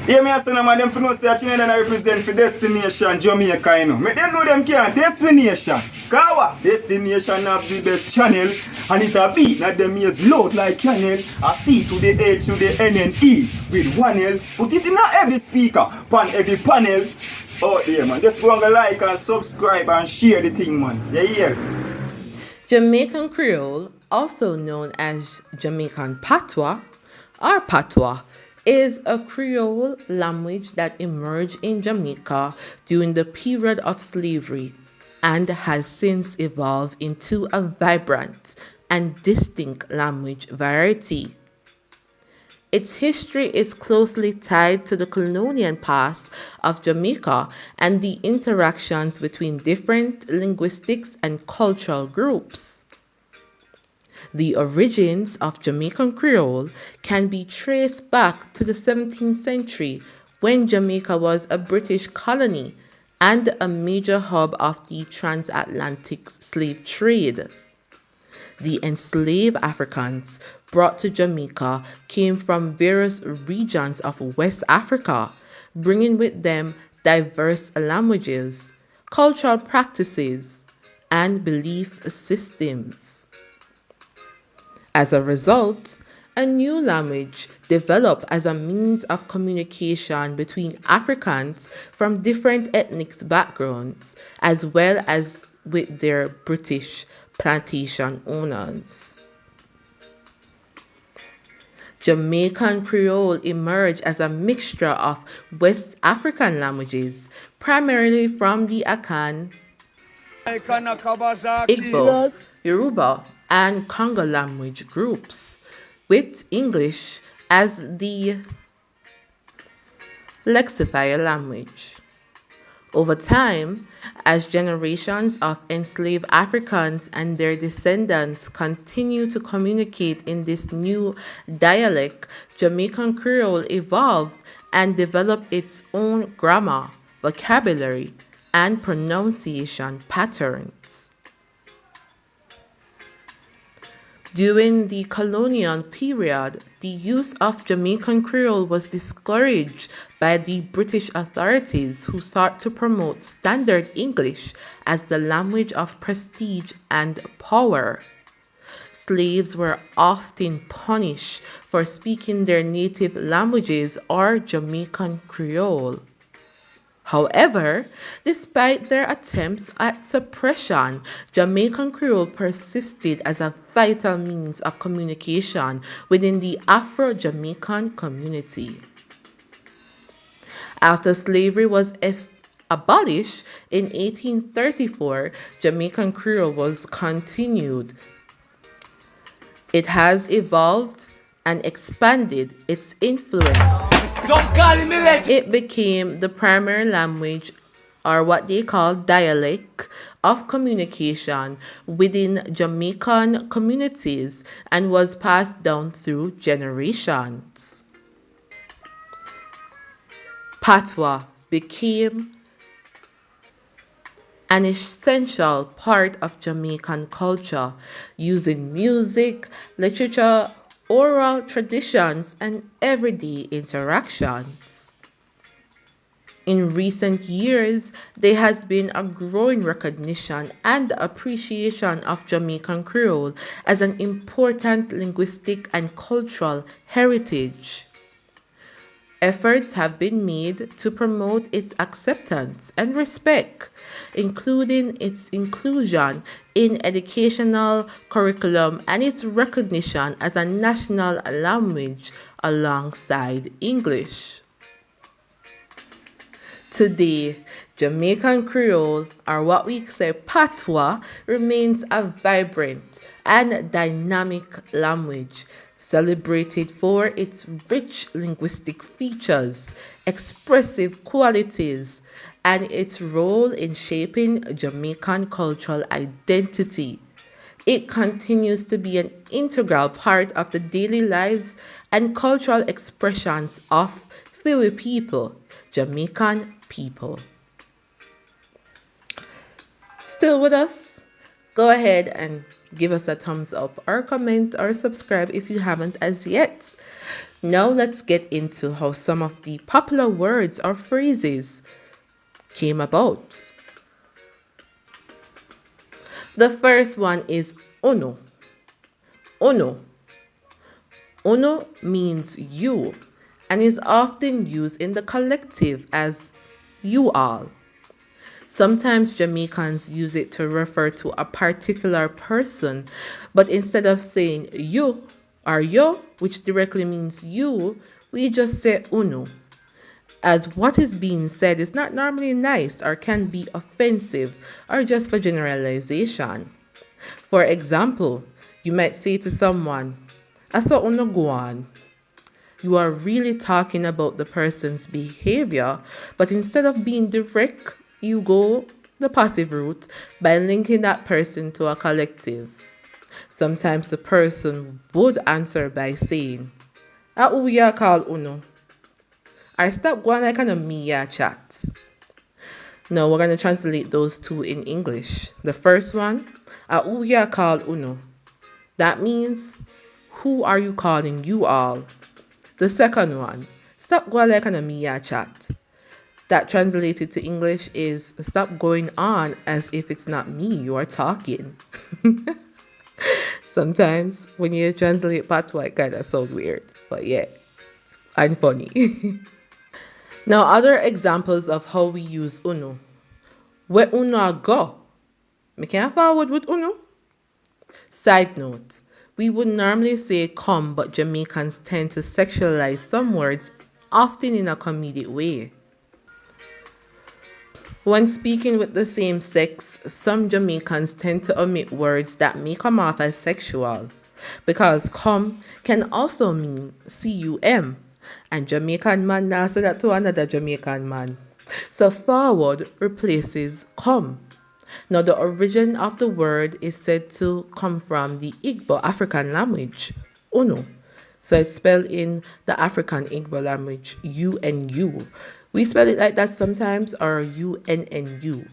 Yeah, me say no man, them for no say China and I represent for destination Jamaica, you know. Make them know them can't destination. Kawa, destination of the best channel, and it a beat, not them ears load like channel. A C to the A to the N and E with one L. Put it in a every speaker, pan every panel. Oh yeah man, just go and like and subscribe and share the thing man. Yeah. Jamaican Creole, also known as Jamaican Patois or Patois, is a Creole language that emerged in Jamaica during the period of slavery and has since evolved into a vibrant and distinct language variety. Its history is closely tied to the colonial past of Jamaica and the interactions between different linguistics and cultural groups. The origins of Jamaican Creole can be traced back to the 17th century when Jamaica was a British colony and a major hub of the transatlantic slave trade. The enslaved Africans brought to Jamaica came from various regions of West Africa, bringing with them diverse languages, cultural practices, and belief systems. As a result, a new language developed as a means of communication between Africans from different ethnic backgrounds, as well as with their British plantation owners. Jamaican Creole emerged as a mixture of West African languages, primarily from the Akan, Igbo, Yoruba, and Congo language groups, with English as the lexifier language. Over time, as generations of enslaved Africans and their descendants continue to communicate in this new dialect, Jamaican Creole evolved and developed its own grammar, vocabulary, and pronunciation patterns. During the colonial period, the use of Jamaican Creole was discouraged by the British authorities who sought to promote Standard English as the language of prestige and power. Slaves were often punished for speaking their native languages or Jamaican Creole. However, despite their attempts at suppression, Jamaican Creole persisted as a vital means of communication within the Afro-Jamaican community. After slavery was abolished in 1834, Jamaican Creole was continued. It has evolved and expanded its influence. It became the primary language, or what they call dialect, of communication within Jamaican communities and was passed down through generations. Patois became an essential part of Jamaican culture, using music, literature, oral traditions, and everyday interactions. In recent years, there has been a growing recognition and appreciation of Jamaican Creole as an important linguistic and cultural heritage. Efforts have been made to promote its acceptance and respect, including its inclusion in educational curriculum and its recognition as a national language alongside English. Today, Jamaican Creole, or what we say Patois, remains a vibrant and dynamic language, celebrated for its rich linguistic features, expressive qualities, and its role in shaping Jamaican cultural identity. It continues to be an integral part of the daily lives and cultural expressions of Fiwi people, Jamaican people. Still with us? Go ahead and Give us a thumbs up or comment or subscribe if you haven't as yet. Now let's get into how some of the popular words or phrases came about. The first one is ono. Ono. Ono means you and is often used in the collective as you all. Sometimes Jamaicans use it to refer to a particular person, but instead of saying you or yo, which directly means you, we just say uno, as what is being said is not normally nice or can be offensive or just for generalization. For example, you might say to someone, "Asa uno guan." You are really talking about the person's behavior, but instead of being direct, you go the passive route by linking that person to a collective. Sometimes the person would answer by saying, "A uya call uno." Or stop going like an Mia chat. Now we're going to translate those two in English. The first one, "A uya call uno." That means, who are you calling you all? The second one, "Stop going like an Mia chat." That translated to English is, stop going on as if it's not me you are talking. Sometimes when you translate Patwa, it kind of sounds weird, but yeah, and funny. Now, other examples of how we use uno. Where uno go? Me can forward with uno? Side note, we would normally say come, but Jamaicans tend to sexualize some words, often in a comedic way. When speaking with the same sex, some Jamaicans tend to omit words that may come off as sexual, because come can also mean cum, and Jamaican man now say that to another Jamaican man. So forward replaces come. Now the origin of the word is said to come from the Igbo African language, uno. So it's spelled in the African Igbo language, U-N-U. We spell it like that sometimes, or U-N-N-U.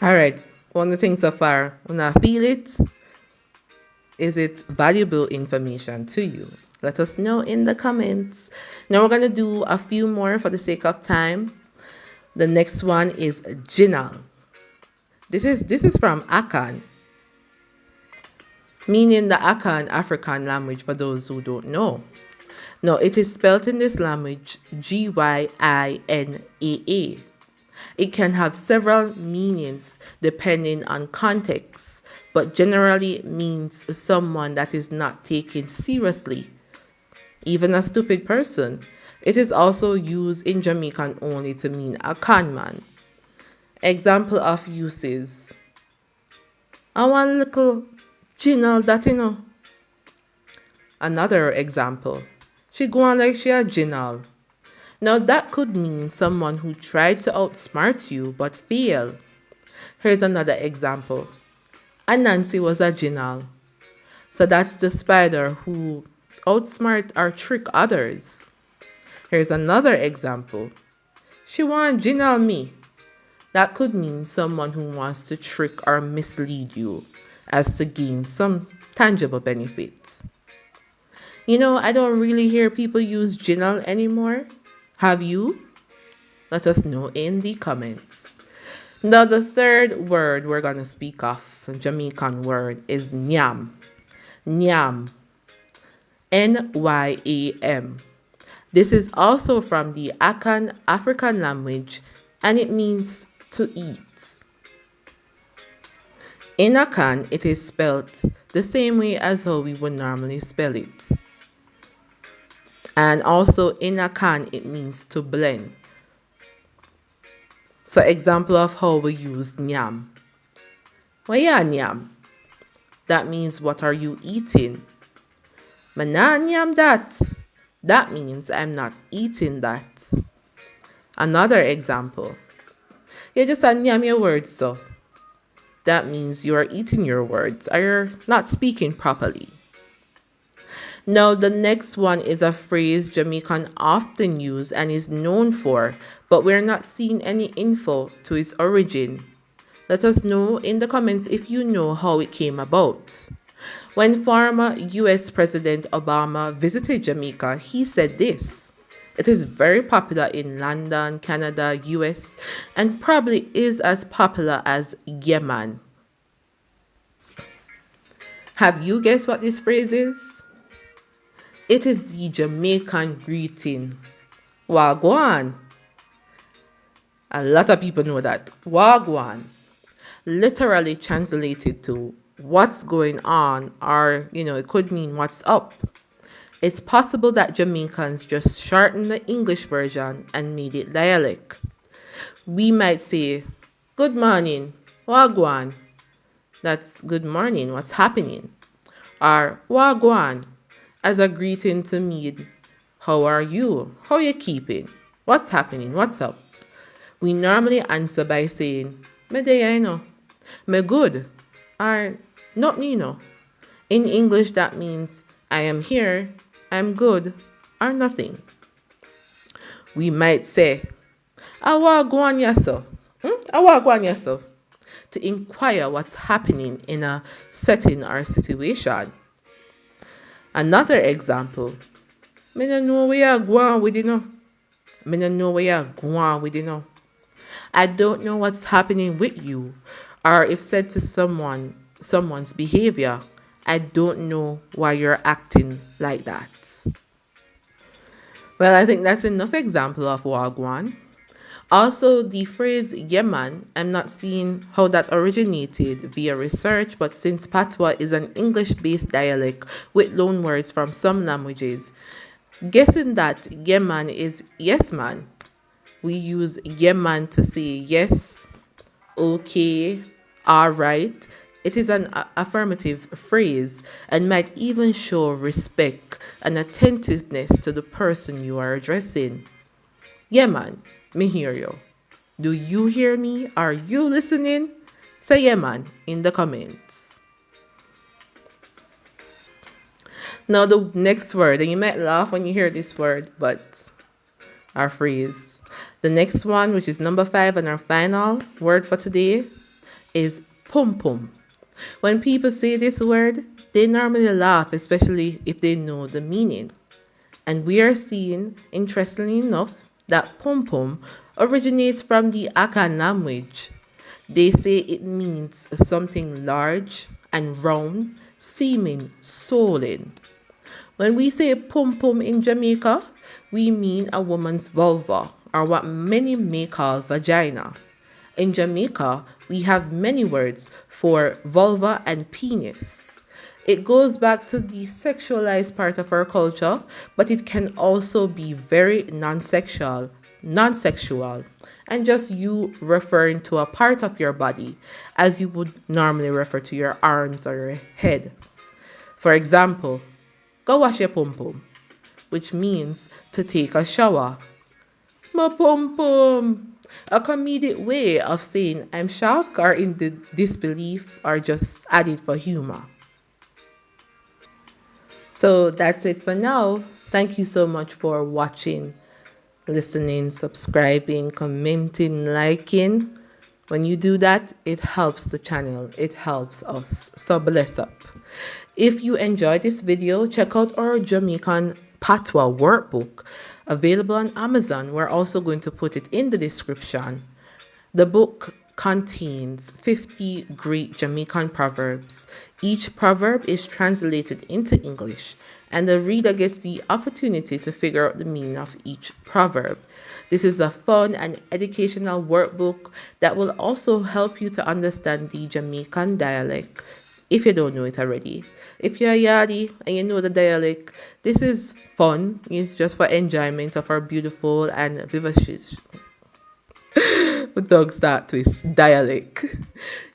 Alright, one of the things so far, when I feel it, is it valuable information to you? Let us know in the comments. Now we're going to do a few more for the sake of time. The next one is Gina. This is from Akan, meaning the Akan African language for those who don't know. Now, it is spelled in this language Gyinaa. It can have several meanings depending on context, but generally means someone that is not taken seriously, even a stupid person. It is also used in Jamaican only to mean a con man. Example of uses. I want little Gina that you know. Another example. She go on like she a Gina. Now that could mean someone who tried to outsmart you but failed. Here's another example. Anansi was a Gina. So that's the spider who outsmart or trick others. Here's another example. She want Gina me. That could mean someone who wants to trick or mislead you as to gain some tangible benefits. You know, I don't really hear people use Gina anymore. Have you? Let us know in the comments. Now, the third word we're going to speak of, a Jamaican word, is Nyam. Nyam. N-Y-A-M. This is also from the Akan African language, and it means to eat. In Akan, it is spelled the same way as how we would normally spell it. And also in Akan, it means to blend. So example of how we use nyam. Well, yeah, nyam. That means, what are you eating? Mana nyam that. That means I'm not eating that. Another example. You just nyam your words, so. That means you are eating your words or you're not speaking properly. Now, the next one is a phrase Jamaican often use and is known for, but we're not seeing any info to its origin. Let us know in the comments if you know how it came about. When former US President Obama visited Jamaica, he said this: "It is very popular in London, Canada, US, and probably is as popular as Yemen." Have you guessed what this phrase is? It is the Jamaican greeting, Wagwan. A lot of people know that. Wagwan, literally translated to what's going on, or, it could mean what's up. It's possible that Jamaicans just shortened the English version and made it dialect. We might say, "Good morning, Wagwan." That's good morning, what's happening? Or Wagwan, as a greeting to mean, "How are you? How you keeping? What's happening? What's up?" We normally answer by saying, "Me dey, me good," or "Nothing, In English, that means "I am here, I'm good," or nothing. We might say, "Awa gwan yaso," "Awa gwan yaso," to inquire what's happening in a setting or situation. Another example, "Me no know where you gwan with Me no know where you gwan with I don't know what's happening with you." Or if said to someone's behavior, "I don't know why you're acting like that." Well, I think that's enough example of Wagwan. Also, the phrase Yemen, I'm not seeing how that originated via research, but since Patwa is an English-based dialect with loan words from some languages, guessing that Yemen is yes man. We use Yemen to say yes, okay, all right. It is an affirmative phrase and might even show respect and attentiveness to the person you are addressing. Yeah, man, me hear you. Do you hear me? Are you listening? Say yeah, man, in the comments. Now, the next word, and you might laugh when you hear this word, but our phrase. The next one, which is number 5 and our final word for today, is pum pum. When people say this word, they normally laugh, especially if they know the meaning. And we are seeing, interestingly enough, that pum pum originates from the Akan language. They say it means something large and round, seeming swollen. When we say pum pum in Jamaica, we mean a woman's vulva, or what many may call vagina. In Jamaica, we have many words for vulva and penis. It goes back to the sexualized part of our culture, but it can also be very non-sexual, and just you referring to a part of your body as you would normally refer to your arms or your head. For example, "Go wash your pum pum," which means to take a shower. "Ma pum pum." A comedic way of saying I'm shocked or in disbelief or just added for humor. So that's it for now. Thank you so much for watching, listening, subscribing, commenting, liking. When you do that, it helps the channel. It helps us. So bless up. If you enjoyed this video, check out our Jamaican Patwa workbook available on Amazon. We're also going to put it in the description. The book contains 50 great Jamaican proverbs. Each proverb is translated into English, and the reader gets the opportunity to figure out the meaning of each proverb. This is a fun and educational workbook that will also help you to understand the Jamaican dialect if you don't know it already. If you're a Yardie and you know the dialect, this is fun. It's just for enjoyment of our beautiful and vivacious with dog start twist dialect.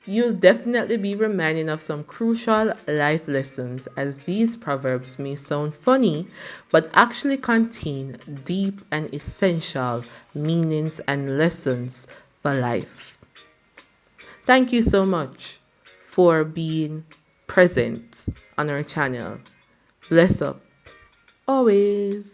You'll definitely be reminded of some crucial life lessons, as these proverbs may sound funny but actually contain deep and essential meanings and lessons for life. Thank you so much for being present on our channel. Bless up always.